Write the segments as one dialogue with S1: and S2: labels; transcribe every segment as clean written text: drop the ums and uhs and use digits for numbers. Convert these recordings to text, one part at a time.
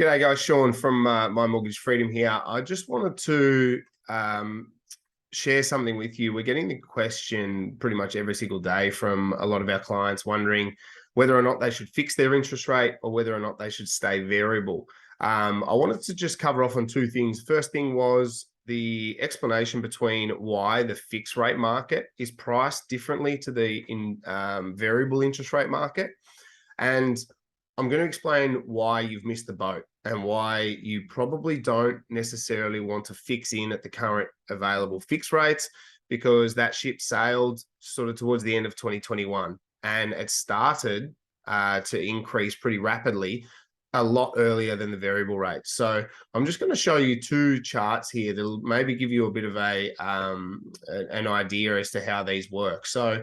S1: G'day guys, Sean from My Mortgage Freedom here. I just wanted to share something with you. We're getting the question pretty much every single day from a lot of our clients wondering whether or not they should fix their interest rate or whether or not they should stay variable. I wanted to just cover off on two things. First thing was the explanation between why the fixed rate market is priced differently to the variable interest rate market. And I'm going to explain why you've missed the boat and why you probably don't necessarily want to fix in at the current available fixed rates, because that ship sailed sort of towards the end of 2021 and it started to increase pretty rapidly a lot earlier than the variable rate. So I'm just going to show you two charts here that'll maybe give you a bit of an idea as to how these work. So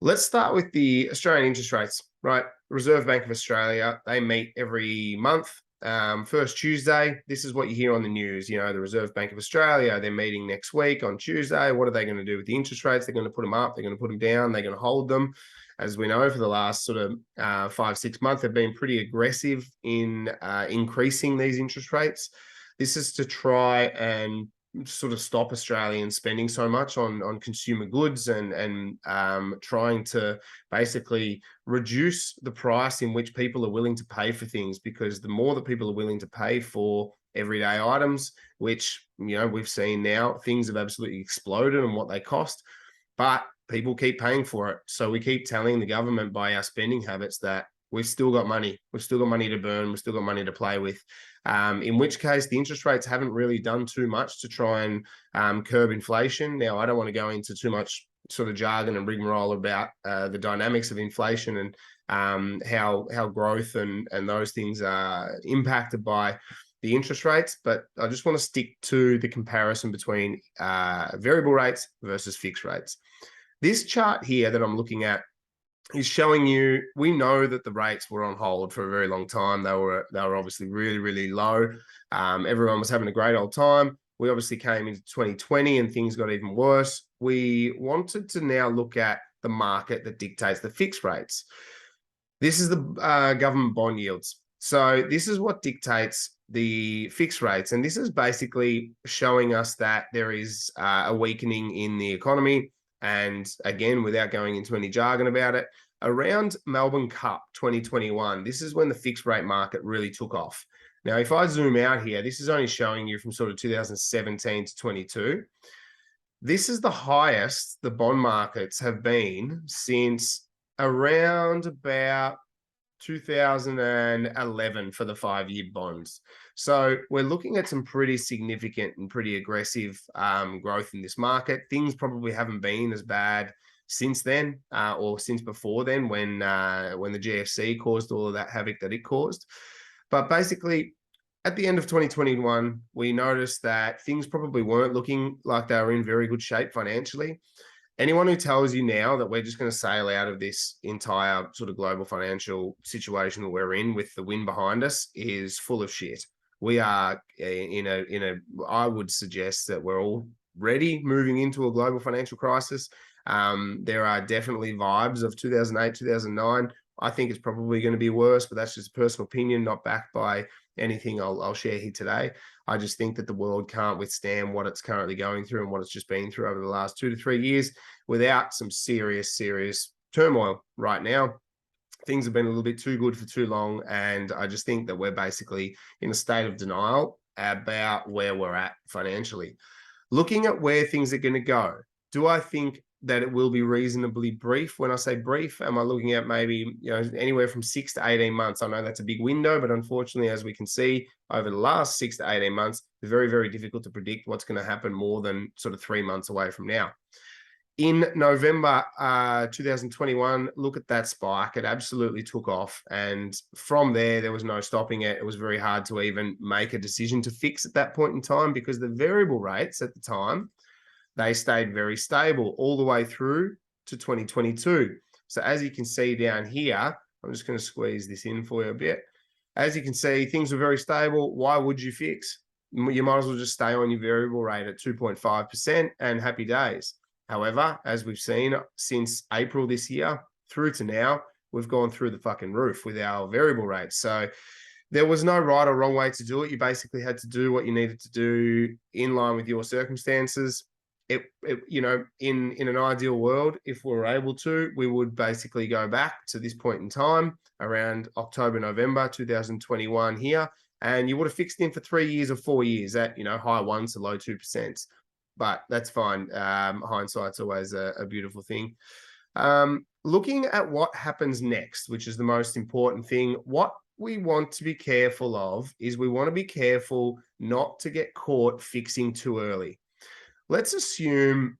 S1: let's start with the Australian interest rates, right? Reserve Bank of Australia, they meet every month, first Tuesday. This is what you hear on the news. You know, the Reserve Bank of Australia, they're meeting next week on Tuesday. What are they going to do with the interest rates? They're going to put them up, they're going to put them down, they're going to hold them. As we know, for the last sort of 5-6 months, they've been pretty aggressive in increasing these interest rates. This is to try and sort of stop Australians spending so much on consumer goods and trying to basically reduce the price in which people are willing to pay for things, because the more that people are willing to pay for everyday items, which, you know, we've seen now, things have absolutely exploded on what they cost, but people keep paying for it. So we keep telling the government by our spending habits that we've still got money. We've still got money to burn. We've still got money to play with. In which case, the interest rates haven't really done too much to try and curb inflation. Now, I don't want to go into too much sort of jargon and rigmarole about the dynamics of inflation and how growth and those things are impacted by the interest rates. But I just want to stick to the comparison between variable rates versus fixed rates. This chart here that I'm looking at is showing you, we know that the rates were on hold for a very long time. They were obviously really, really low. Everyone was having a great old time. We obviously came into 2020 and things got even worse. We wanted to now look at the market that dictates the fixed rates. This is the government bond yields. So this is what dictates the fixed rates. And this is basically showing us that there is a weakening in the economy. And again, without going into any jargon about it, around Melbourne Cup 2021, this is when the fixed rate market really took off. Now, if I zoom out here, this is only showing you from sort of 2017 to 22. This is the highest the bond markets have been since around about 2011 for the 5-year bonds. So we're looking at some pretty significant and pretty aggressive growth in this market. Things probably haven't been as bad since then or since before then when the GFC caused all of that havoc that it caused. But basically, at the end of 2021, we noticed that things probably weren't looking like they were in very good shape financially. Anyone who tells you now that we're just going to sail out of this entire sort of global financial situation that we're in with the wind behind us is full of shit. We are I would suggest that we're already moving into a global financial crisis. There are definitely vibes of 2008, 2009. I think it's probably going to be worse, but that's just a personal opinion, not backed by anything I'll share here today. I just think that the world can't withstand what it's currently going through and what it's just been through over the last 2 to 3 years without some serious turmoil right now. Things have been a little bit too good for too long. And I just think that we're basically in a state of denial about where we're at financially. Looking at where things are going to go, do I think that it will be reasonably brief? When I say brief, am I looking at maybe, you know, anywhere from 6 to 18 months? I know that's a big window, but unfortunately, as we can see over the last 6 to 18 months, it's very, very difficult to predict what's going to happen more than sort of 3 months away from now. In November 2021, look at that spike. It absolutely took off. And from there was no stopping it. It was very hard to even make a decision to fix at that point in time, because the variable rates at the time, they stayed very stable all the way through to 2022. So as you can see down here, I'm just going to squeeze this in for you a bit. As you can see, things were very stable. Why would you fix? You might as well just stay on your variable rate at 2.5% and happy days. However, as we've seen since April this year through to now, we've gone through the fucking roof with our variable rates. So There was no right or wrong way to do it. You basically had to do what you needed to do in line with your circumstances. You know, in an ideal world, if we were able to, we would basically go back to this point in time around October, November 2021 here, and you would have fixed in for 3 years or 4 years at, you know, high ones to low 2%. But that's fine. Hindsight's always a beautiful thing. Looking at what happens next, which is the most important thing, what we want to be careful of is we want to be careful not to get caught fixing too early. Let's assume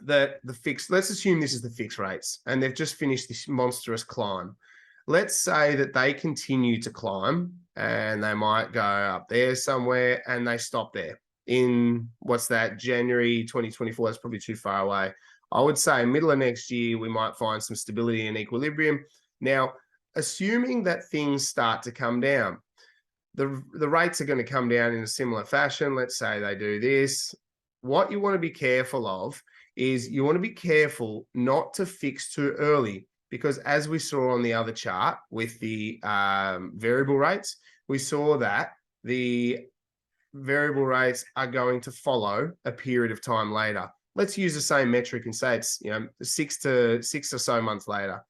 S1: let's assume this is the fixed rates and they've just finished this monstrous climb. Let's say that they continue to climb and they might go up there somewhere and they stop there in what's that, January 2024. That's probably too far away. I would say middle of next year, we might find some stability and equilibrium. Now, assuming that things start to come down, the rates are going to come down in a similar fashion. Let's say they do this. What you want to be careful of is you want to be careful not to fix too early, because as we saw on the other chart with the variable rates, we saw that the variable rates are going to follow a period of time later. Let's use the same metric and say it's, you know, six or so months later.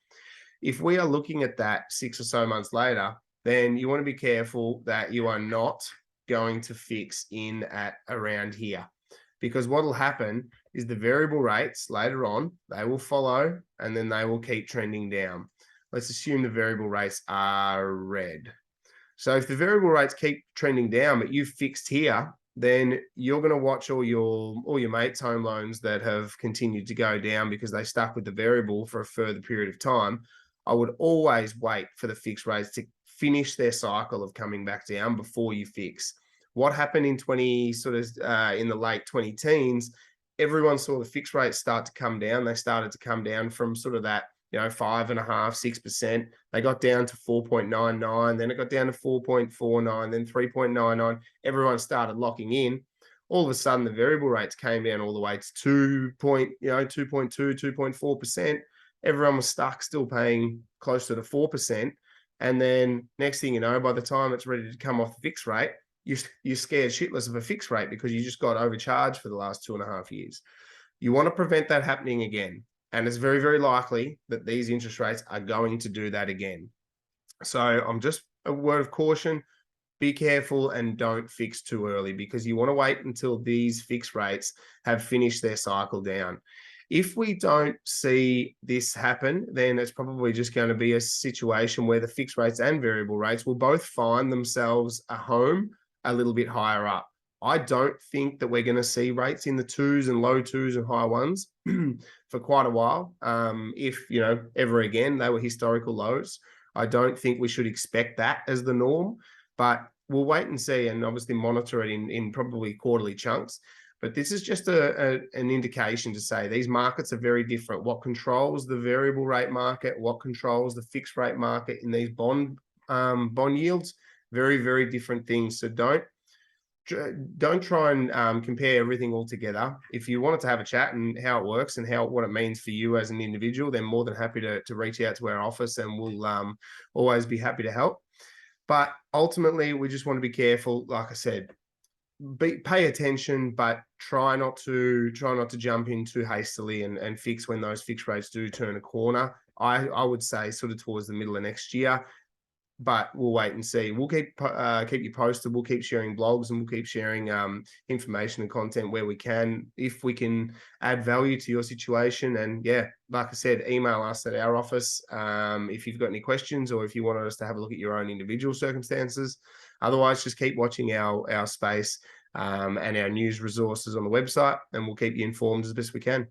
S1: If we are looking at that 6 or so months later, then you want to be careful that you are not going to fix in at around here, because what will happen is the variable rates later on, they will follow and then they will keep trending down. Let's assume the variable rates are red. So if the variable rates keep trending down, but you've fixed here, then you're going to watch all your mates' home loans that have continued to go down because they stuck with the variable for a further period of time. I would always wait for the fixed rates to finish their cycle of coming back down before you fix. What happened in in the late 20 teens, everyone saw the fixed rates start to come down. They started to come down from sort of that, you know, 5.5%, 6%. They got down to 4.99, then it got down to 4.49, then 3.99. Everyone started locking in. All of a sudden, the variable rates came down all the way to 2.2, 2.4%. Everyone was stuck, still paying closer to 4%. And then next thing you know, by the time it's ready to come off the fixed rate, you're scared shitless of a fixed rate because you just got overcharged for the last 2.5 years. You want to prevent that happening again. And it's very, very likely that these interest rates are going to do that again. So I'm just a word of caution, be careful and don't fix too early, because you want to wait until these fixed rates have finished their cycle down. If we don't see this happen, then it's probably just going to be a situation where the fixed rates and variable rates will both find themselves a home a little bit higher up. I don't think that we're going to see rates in the 2s and low 2s and high 1s for quite a while. If, you know, ever again, they were historical lows. I don't think we should expect that as the norm, but we'll wait and see and obviously monitor it in probably quarterly chunks. But this is just an indication to say these markets are very different. What controls the variable rate market, what controls the fixed rate market in these bond yields, very, very different things. So don't try and compare everything all together. If you wanted to have a chat and how it works and what it means for you as an individual, then more than happy to reach out to our office, and we'll always be happy to help. But ultimately, we just want to be careful. Like I said, pay attention, but try not to jump in too hastily and fix when those fixed rates do turn a corner. I would say sort of towards the middle of next year. But we'll wait and see. We'll keep you posted. We'll keep sharing blogs and we'll keep sharing information and content where we can, if we can add value to your situation. And yeah, like I said, email us at our office if you've got any questions or if you wanted us to have a look at your own individual circumstances. Otherwise, just keep watching our space and our news resources on the website, and we'll keep you informed as best we can.